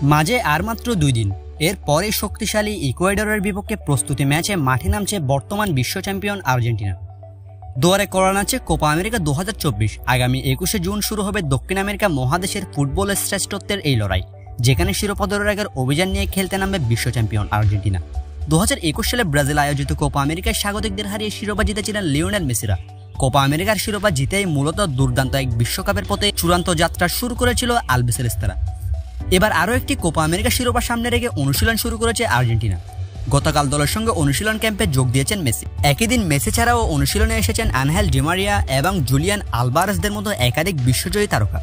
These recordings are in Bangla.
মাঝে আর মাত্র 2 দিন, এরপরে শক্তিশালী ইকুয়েডরের বিপক্ষে প্রস্তুতি ম্যাচে মাঠে নামছে বর্তমান বিশ্ব চ্যাম্পিয়ন আর্জেন্টিনা। দুয়ারে করা নাচে কোপা আমেরিকা 2024। আগামী 21শে জুন শুরু হবে দক্ষিণ আমেরিকা মহাদেশের ফুটবলের শ্রেষ্ঠত্বের এই লড়াই, যেখানে শিরোপা ধরে রাখার অভিযান নিয়ে খেলতে নামবে বিশ্ব চ্যাম্পিয়ন আর্জেন্টিনা। 2021 সালে ব্রাজিল আয়োজিত কোপা আমেরিকায় স্বাগতিকদের হারিয়ে শিরোপা জিতেছিলেন লিওনেল মেসিরা। কোপা আমেরিকার শিরোপা জিতেই মূলত দুর্দান্ত এক বিশ্বকাপের পথে চূড়ান্ত যাত্রা শুরু করেছিল আলবিসেলেস্তারা। এবার আরও একটি কোপা আমেরিকা শিরোপা সামনে রেখে অনুশীলন শুরু করেছে আর্জেন্টিনা। গতকাল দলের সঙ্গে অনুশীলন ক্যাম্পে যোগ দিয়েছেন মেসি। একই দিন মেসি ছাড়াও অনুশীলনে এসেছেন আনহেল ডি মারিয়া এবং জুলিয়ান আলভারেজদের মতো একাধিক বিশ্বজয়ী তারকা।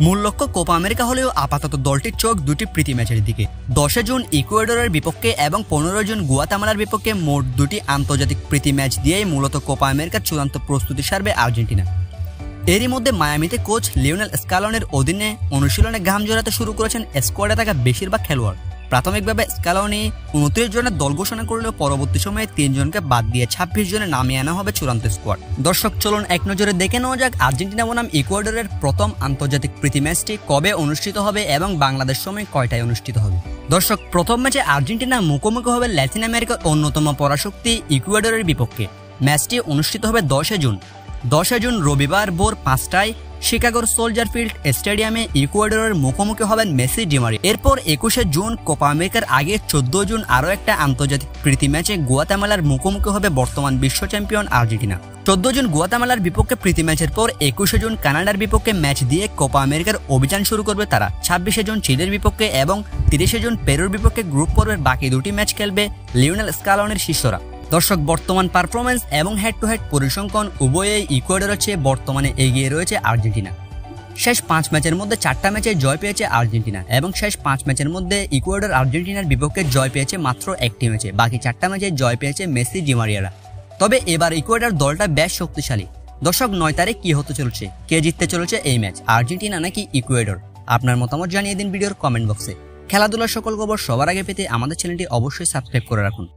মূল লক্ষ্য কোপা আমেরিকা হলেও আপাতত দলটির চোখ দুটি প্রীতি ম্যাচের দিকে। 10 জুন ইকুয়েডরের বিপক্ষে এবং 15 জুন গুয়াতেমালার বিপক্ষে মোট 2টি আন্তর্জাতিক প্রীতি ম্যাচ দিয়েই মূলত কোপা আমেরিকার চূড়ান্ত প্রস্তুতি সারবে আর্জেন্টিনা। এরই মধ্যে মায়ামিতে কোচ লিওনেল স্কালোনির অধীনে অনুশীলনে ঘাম জড়াতে শুরু করেছেন স্কোয়াডে থাকা বেশিরভাগ খেলোয়াড়। প্রাথমিকভাবে স্কালোনি 29 জনের দল ঘোষণা করলেও পরবর্তী সময়ে 3 জনকে বাদ দিয়ে 26 জনে নামিয়ে আনা হবে চূড়ান্ত স্কোয়াড। দর্শক, চলুন এক নজরে দেখে নেওয়া যাক আর্জেন্টিনা বনাম ইকুয়েডরের প্রথম আন্তর্জাতিক প্রীতি ম্যাচটি কবে অনুষ্ঠিত হবে এবং বাংলাদেশ সময় কয়টায় অনুষ্ঠিত হবে। দর্শক, প্রথম ম্যাচে আর্জেন্টিনা মুখোমুখি হবে ল্যাটিন আমেরিকার অন্যতম পরাশক্তি ইকুয়েডরের বিপক্ষে। ম্যাচটি অনুষ্ঠিত হবে 10 জুন রবিবার ভোর 5টায় শিকাগোর সোলজার ফিল্ড স্টেডিয়ামে ইকুয়েডরের মুখোমুখি হবেন মেসি ডি মারিয়া। এরপর 21শে জুন কোপা আমেরিকার আগে 14 জুন আরও একটা আন্তর্জাতিক প্রীতি ম্যাচে গুয়াতেমালার মুখোমুখি হবে বর্তমান বিশ্ব চ্যাম্পিয়ন আর্জেন্টিনা। 14 জুন গুয়াতেমালার বিপক্ষে প্রীতি ম্যাচের পর 21শে জুন কানাডার বিপক্ষে ম্যাচ দিয়ে কোপা আমেরিকার অভিযান শুরু করবে তারা। 26শে জুন চিলির বিপক্ষে এবং 30শে জুন পেরুর বিপক্ষে গ্রুপ পর্বের বাকি 2টি ম্যাচ খেলবে লিওনেল স্কালোনির শিষ্যরা। দর্শক, বর্তমান পারফরমেন্স এবং হেড টু হেড পরিসংখ্যান উভয়েই ইকুয়েডরের চেয়ে বর্তমানে এগিয়ে রয়েছে আর্জেন্টিনা। শেষ 5 ম্যাচের মধ্যে 4টা ম্যাচে জয় পেয়েছে আর্জেন্টিনা এবং শেষ 5 ম্যাচের মধ্যে ইকুয়েডর আর্জেন্টিনার বিপক্ষে জয় পেয়েছে মাত্র 1টি ম্যাচে। বাকি 4টা ম্যাচে জয় পেয়েছে মেসি ডি মারিয়ারা। তবে এবার ইকুয়েডর দলটা বেশ শক্তিশালী। দর্শক, 9 তারিখ কি হতে চলেছে, কে জিততে চলেছে এই ম্যাচ, আর্জেন্টিনা নাকি ইকুয়েডর? আপনার মতামত জানিয়ে দিন ভিডিওর কমেন্ট বক্সে। খেলাধুলার সকল খবর সবার আগে পেতে আমাদের চ্যানেলটি অবশ্যই সাবস্ক্রাইব করে রাখুন।